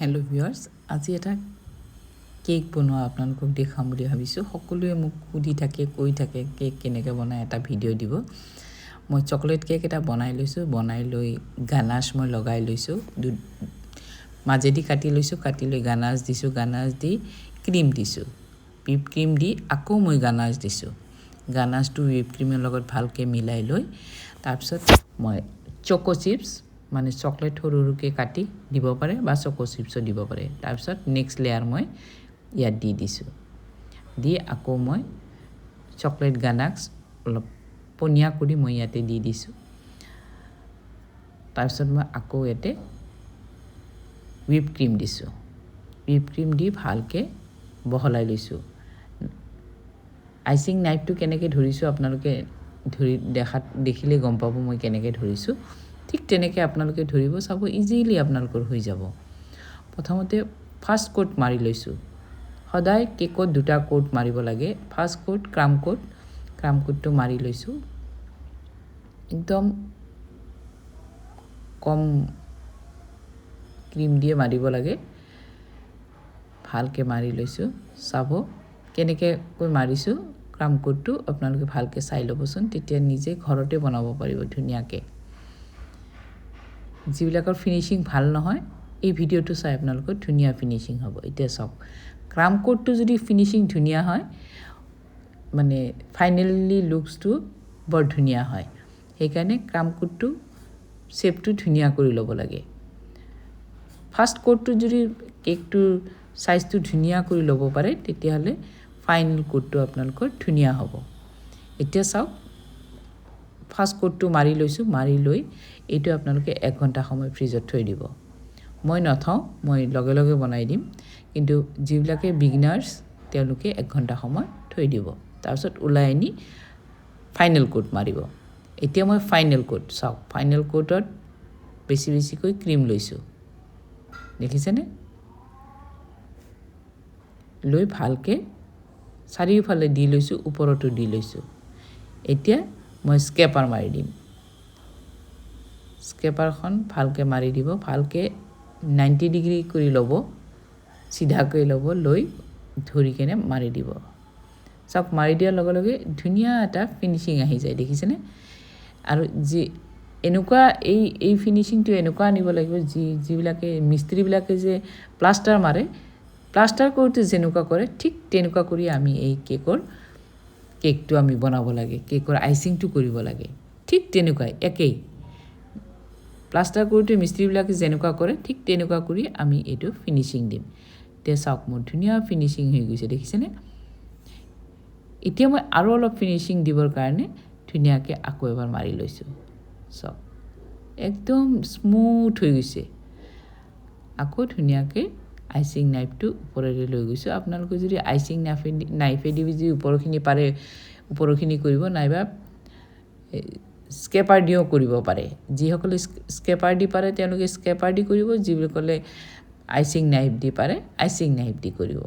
Hello' viewers, আজি এটা cake বনোৱা আপোনালোকক দেখাম বুলি ভাবিছোঁ। সকলোৱে মোক সুধি থাকে, কৈ থাকে কেক কেনেকৈ বনায়, এটা ভিডিঅ' দিব। মই চকলেট কেক এটা বনাই লৈছোঁ। বনাই লৈ গানাছ মই লগাই লৈছোঁ। মাজেদি কাটি লৈছোঁ, কাটি লৈ গানাছ দিছোঁ। গানাছ দি ক্ৰীম দিছোঁ। হুইপ ক্ৰীম দি আকৌ মই গানাছ দিছোঁ। গানাছটো হুইপ ক্ৰীমৰ লগত ভালকৈ মিলাই লৈ তাৰপিছত মই চকো চিপ্ছ মানে চকলেট সৰু সৰুকৈ কাটি দিব পাৰে বা চকো চিপ্ছো দিব পাৰে। তাৰপিছত নেক্সট লেয়াৰ মই ইয়াত দি দিছোঁ। দি আকৌ মই চকলেট গানাছ অলপ পনীয়া কৰি মই ইয়াতে দি দিছোঁ। তাৰপিছত মই আকৌ ইয়াতে হুইপ ক্ৰীম দিছোঁ। হুইপ ক্ৰীম দি ভালকৈ বহলাই লৈছোঁ। আইচিং নাইফটো কেনেকৈ ধৰিছোঁ আপোনালোকে দেখিলে গম পাব মই কেনেকৈ ধৰিছোঁ। ঠিক তেনেকৈ আপোনালোকে ধৰিব, চাব ইজিলি আপোনালোকৰ হৈ যাব। প্ৰথমতে ফাৰ্ষ্ট কোট মাৰি লৈছোঁ। সদায় কেকত দুটা কোট মাৰিব লাগে। ফাৰ্ষ্ট কোট ক্ৰাম কোটটো মাৰি লৈছোঁ। একদম কম ক্ৰীম দিয়ে মাৰিব লাগে। ভালকৈ মাৰি লৈছোঁ। চাব কেনেকৈ মাৰিছোঁ। ক্ৰাম কোটটো আপোনালোকে ভালকৈ চাই ল'বচোন, তেতিয়া নিজে ঘৰতে বনাব পাৰিব ধুনীয়াকৈ। যিবিলাকৰ ফিনিচিং ভাল নহয়, এই ভিডিঅ'টো চাই আপোনালোকৰ ধুনীয়া ফিনিচিং হ'ব। এতিয়া চাওক, ক্ৰাম কোটটো যদি ফিনিচিং ধুনীয়া হয়, মানে ফাইনেলি লুকছটো বৰ ধুনীয়া হয়। সেইকাৰণে ক্ৰাম কোটটো শ্বেপটো ধুনীয়া কৰি ল'ব লাগে। ফাৰ্ষ্ট কোটটো যদি কেকটোৰ চাইজটো ধুনীয়া কৰি ল'ব পাৰে, তেতিয়াহ'লে ফাইনেল কোটটো আপোনালোকৰ ধুনীয়া হ'ব। এতিয়া চাওক, ফাৰ্ষ্ট কোটটো মাৰি লৈছোঁ। মাৰি লৈ এইটো আপোনালোকে 1 ঘণ্টা সময় ফ্ৰিজত থৈ দিব। মই নথওঁ, মই লগে লগে বনাই দিম। কিন্তু যিবিলাকে বিগিনাৰ্ছ তেওঁলোকে 1 ঘণ্টা সময় থৈ দিব। তাৰপিছত ওলাই আনি ফাইনেল কোট মাৰিব। এতিয়া মই ফাইনেল কোট চাওক, ফাইনেল কোটত বেছিকৈ ক্ৰীম লৈছোঁ। দেখিছেনে? লৈ ভালকৈ চাৰিওফালে দি লৈছোঁ, ওপৰতো দি লৈছোঁ। এতিয়া মই স্কেপাৰ মাৰি দিম। স্কেপাৰখন ভালকৈ মাৰি দিব। ভালকৈ 90 ডিগ্ৰী কৰি ল'ব, চিধাকৈ ল'ব, লৈ ধৰি কেনে মাৰি দিব। চাওক, মাৰি দিয়াৰ লগে লগে ধুনীয়া এটা ফিনিচিং আহি যায়। দেখিছেনে? আৰু এনেকুৱা এই ফিনিচিংটো এনেকুৱা আনিব লাগিব, যিবিলাকে মিস্ত্ৰীবিলাকে যে প্লাষ্টাৰ মাৰে, প্লাষ্টাৰ কৰোঁতে যেনেকুৱা কৰে, ঠিক তেনেকুৱা কৰি আমি এই কেকটো আমি বনাব লাগে। কেকৰ আইচিংটো কৰিব লাগে ঠিক তেনেকুৱাই, একেই। প্লাষ্টাৰ কৰোঁতে মিস্ত্ৰীবিলাকে যেনেকুৱা কৰে, ঠিক তেনেকুৱা কৰি আমি এইটো ফিনিচিং দিম। এতিয়া চাওক, মোৰ ধুনীয়া ফিনিচিং হৈ গৈছে। দেখিছেনে? এতিয়া মই আৰু অলপ ফিনিচিং দিবৰ কাৰণে ধুনীয়াকৈ আকৌ এবাৰ মাৰি লৈছোঁ। চাওক, একদম স্মুথ হৈ গৈছে। আকৌ ধুনীয়াকৈ আইচিং নাইফটো ওপৰেৰে লৈ গৈছোঁ। আপোনালোকে যদি আইচিং নাইফেদি যদি ওপৰখিনি পাৰে, ওপৰখিনি কৰিব, নাইবা স্কেপাৰ দিও কৰিব পাৰে। যিসকলে স্কেপাৰ দি পাৰে তেওঁলোকে স্কেপাৰ দি কৰিব, যিসকলে আইচিং নাইফ দি পাৰে আইচিং নাইফ দি কৰিব।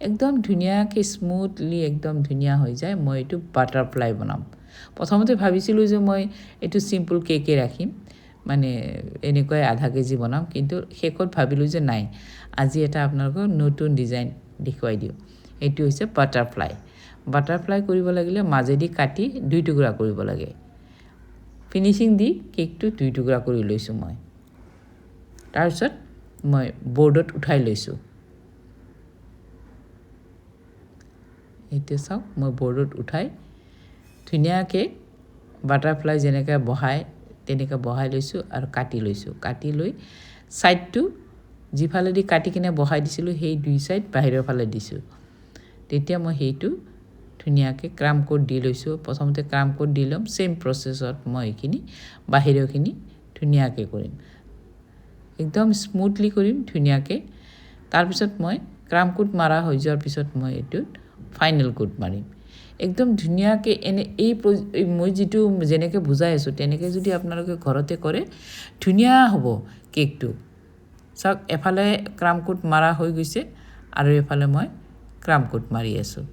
একদম ধুনীয়াকৈ স্মুথলি একদম ধুনীয়া হৈ যায়। মই এইটো বাটাৰফ্লাই বনাম। প্ৰথমতে ভাবিছিলোঁ যে মই এইটো চিম্পল কেকে ৰাখিম, মানে এনেকুৱাই আধা কেজি বনাম। কিন্তু শেষত ভাবিলোঁ যে নাই, আজি এটা আপোনালোকক নতুন ডিজাইন দেখুৱাই দিওঁ। এইটো হৈছে বাটাৰফ্লাই। বাটাৰফ্লাই কৰিব লাগিলে মাজেদি কাটি 2 টুকুৰা কৰিব লাগে। ফিনিচিং দি কেকটো 2 টুকুৰা কৰি লৈছোঁ মই। তাৰপিছত মই বৰ্ডত উঠাই লৈছোঁ। এতিয়া চাওক, মই বৰ্ডত উঠাই ধুনীয়াকৈ বাটাৰফ্লাই যেনেকৈ তেনেকৈ বহাই লৈছোঁ আৰু কাটি লৈছোঁ। কাটি লৈ ছাইডটো যিফালেদি কাটি কিনে বহাই দিছিলোঁ, সেই 2 ছাইড বাহিৰৰ ফালে দিছোঁ। তেতিয়া মই সেইটো ধুনীয়াকৈ ক্ৰাম কোট দি লৈছোঁ। প্ৰথমতে ক্ৰাম কোট দি ল'ম। ছেইম প্ৰচেছত মই এইখিনি বাহিৰৰখিনি ধুনীয়াকৈ কৰিম, একদম স্মুথলি কৰিম ধুনীয়াকৈ। তাৰপিছত মই ক্ৰাম কোট মাৰা হৈ যোৱাৰ পিছত মই এইটোত ফাইনেল কোট মাৰিম। একদম ধুনীয়াকৈ মই যিটো যেনেকৈ বুজাই আছোঁ তেনেকৈ যদি আপোনালোকে ঘৰতে কৰে, ধুনীয়া হ'ব কেকটো। চাওক, এফালে ক্ৰাম কোট মাৰা হৈ গৈছে আৰু এফালে মই ক্ৰাম কোট মাৰি আছোঁ।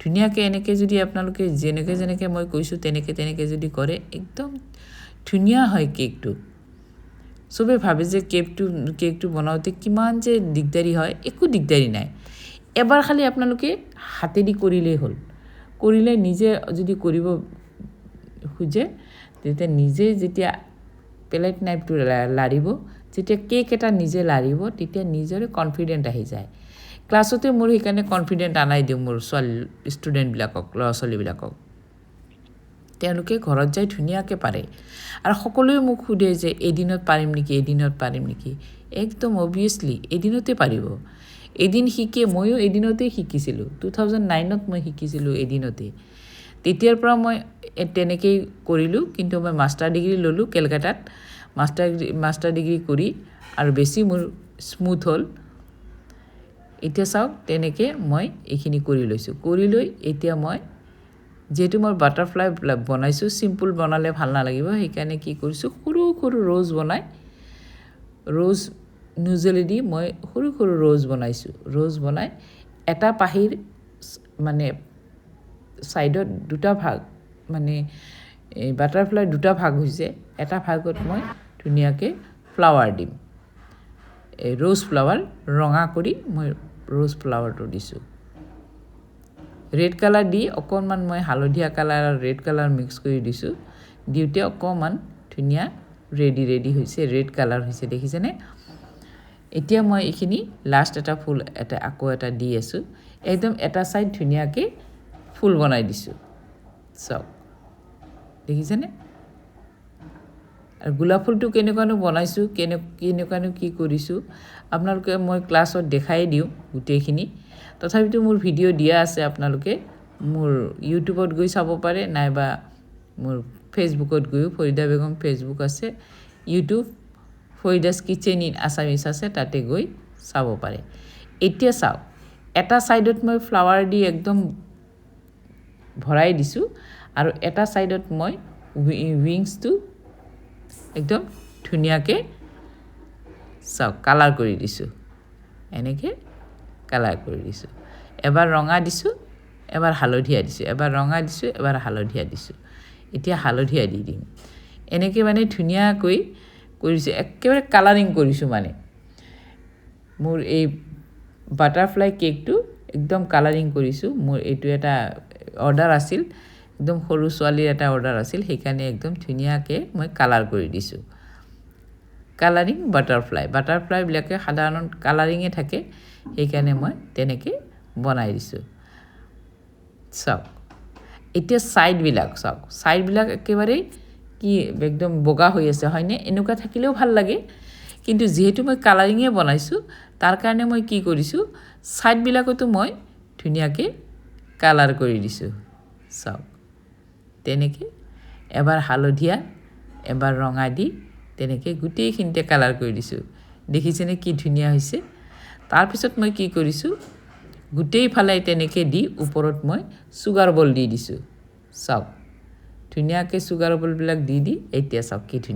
ধুনীয়াকৈ এনেকৈ যদি আপোনালোকে যেনেকৈ মই কৈছোঁ তেনেকৈ যদি কৰে, একদম ধুনীয়া হয় কেকটো। সবে ভাবে যে কেকটো বনাওঁতে কিমান যে দিগদাৰি হয় একো দিগদাৰি নাই এবাৰ খালি আপোনালোকে হাতেদি কৰিলেই হ'ল কৰিলে নিজে যদি কৰিব খুজে তেতিয়া নিজে যেতিয়া পেলেট নাইফটো লাৰিব যেতিয়া কেক এটা নিজে লাৰিব তেতিয়া নিজৰে কনফিডেন্ট আহি যায় ক্লাছতে মোৰ সেইকাৰণে কনফিডেন্ট আনাই দিওঁ মোৰ ষ্টুডেণ্টবিলাকক ল'ৰা ছোৱালীবিলাকক তেওঁলোকে ঘৰত যাই ধুনীয়াকৈ পাৰে আৰু সকলোৱে মোক সুধে যে এদিনত পাৰিম নেকি একদম অবভিয়াছলি এদিনতে পাৰিব এদিন শিকে ময়ো এদিনতে শিকিছিলোঁ 2009ত মই শিকিছিলোঁ এদিনতে তেতিয়াৰ পৰা মই তেনেকেই কৰিলোঁ কিন্তু মই মাষ্টাৰ ডিগ্ৰী ল'লোঁ কেলকাতাত মাষ্টাৰ ডিগ্ৰী কৰি আৰু বেছি মোৰ স্মুথ হ'ল এতিয়া চাওক তেনেকৈ মই এইখিনি কৰি লৈছোঁ কৰি লৈ এতিয়া মই যেহেতু মই বাটাৰফ্লাই বনাইছোঁ চিম্পল বনালে ভাল নালাগিব সেইকাৰণে কি কৰিছোঁ সৰু সৰু ৰ'জ বনাই ৰ'জ নুজেলেদি মই সৰু সৰু ৰ'জ বনাইছোঁ ৰ'জ বনাই এটা পাহিৰ মানে সাইডত দুটা ভাগ মানে এই বাটাৰফ্লাই দুটা ভাগ হৈছে এটা ভাগত মই ধুনীয়াকৈ ফ্লাৱাৰ দিম এই ৰ'জ ফ্লাৱাৰ ৰঙা কৰি মই ৰ'জ ফ্লাৱাৰটো দিছোঁ ৰেড কালাৰ দি অকণমান মই হালধীয়া কালাৰ আৰু ৰেড কালাৰ মিক্স কৰি দিছোঁ দিওঁতে অকণমান ধুনীয়া ৰেডি হৈছে ৰেড কালাৰ হৈছে দেখিছেনে এতিয়া মই এইখিনি লাষ্ট এটা ফুল এটা আকৌ এটা দি আছোঁ একদম এটা সাইড ধুনীয়াকৈ ফুল বনাই দিছোঁ চাওক দেখিছেনে আৰু গোলাপ ফুলটো কেনেকুৱানো বনাইছোঁ কেনেকুৱানো কি কৰিছোঁ আপোনালোকে মই ক্লাছত দেখাই দিওঁ গোটেইখিনি তথাপিতো মোৰ ভিডিঅ' দিয়া আছে আপোনালোকে মোৰ ইউটিউবত গৈ চাব পাৰে নাইবা মোৰ ফেচবুকত গৈও ফৰিদা বেগম ফেচবুক আছে ইউটিউব ফৰিদাছ কিচেন ইন আছামিজ আছে তাতে গৈ চাব পাৰে এতিয়া চাওক এটা সাইডত মই ফ্লাৱাৰ দি একদম ভৰাই দিছোঁ আৰু এটা সাইডত মই উইংছটো একদম ধুনীয়াকৈ চাওক কালাৰ কৰি দিছোঁ এনেকৈ কালাৰ কৰি দিছোঁ এবাৰ ৰঙা দিছোঁ এবাৰ হালধীয়া দিছোঁ এবাৰ ৰঙা দিছোঁ এবাৰ হালধীয়া দিছোঁ এতিয়া হালধীয়া দি দিম এনেকৈ মানে ধুনীয়াকৈ কৰিছোঁ একেবাৰে কালাৰিং কৰিছোঁ মানে মোৰ এই বাটাৰফ্লাই কেকটো একদম কালাৰিং কৰিছোঁ মোৰ এইটো এটা অৰ্ডাৰ আছিল একদম সৰু ছোৱালীৰ এটা অৰ্ডাৰ আছিল সেইকাৰণে একদম ধুনীয়াকৈ মই কালাৰ কৰি দিছোঁ কালাৰিং বাটাৰফ্লাইবিলাকে সাধাৰণতে কালাৰিঙে থাকে সেইকাৰণে মই তেনেকৈ বনাই দিছোঁ চাওক এতিয়া সাইডবিলাক চাওক সাইডবিলাক একেবাৰে কি একদম বগা হৈ আছে হয়নে এনেকুৱা থাকিলেও ভাল লাগে কিন্তু যেহেতু মই কালাৰিঙে বনাইছোঁ তাৰ কাৰণে মই কি কৰিছোঁ সাইডবিলাকতো মই ধুনীয়াকৈ কালাৰ কৰি দিছোঁ চাওক তেনেকৈ এবাৰ হালধীয়া এবাৰ ৰঙা দি তেনেকৈ গোটেইখিনিতে কালাৰ কৰি দিছোঁ দেখিছেনে কি ধুনীয়া হৈছে তাৰপিছত মই কি কৰিছোঁ গোটেইফালে তেনেকৈ দি ওপৰত মই চুগাৰ বল দি দিছোঁ চাওক ধুনীয়াকৈ চুগাৰ বলবিলাক দি এতিয়া চাওক কি ধুনীয়া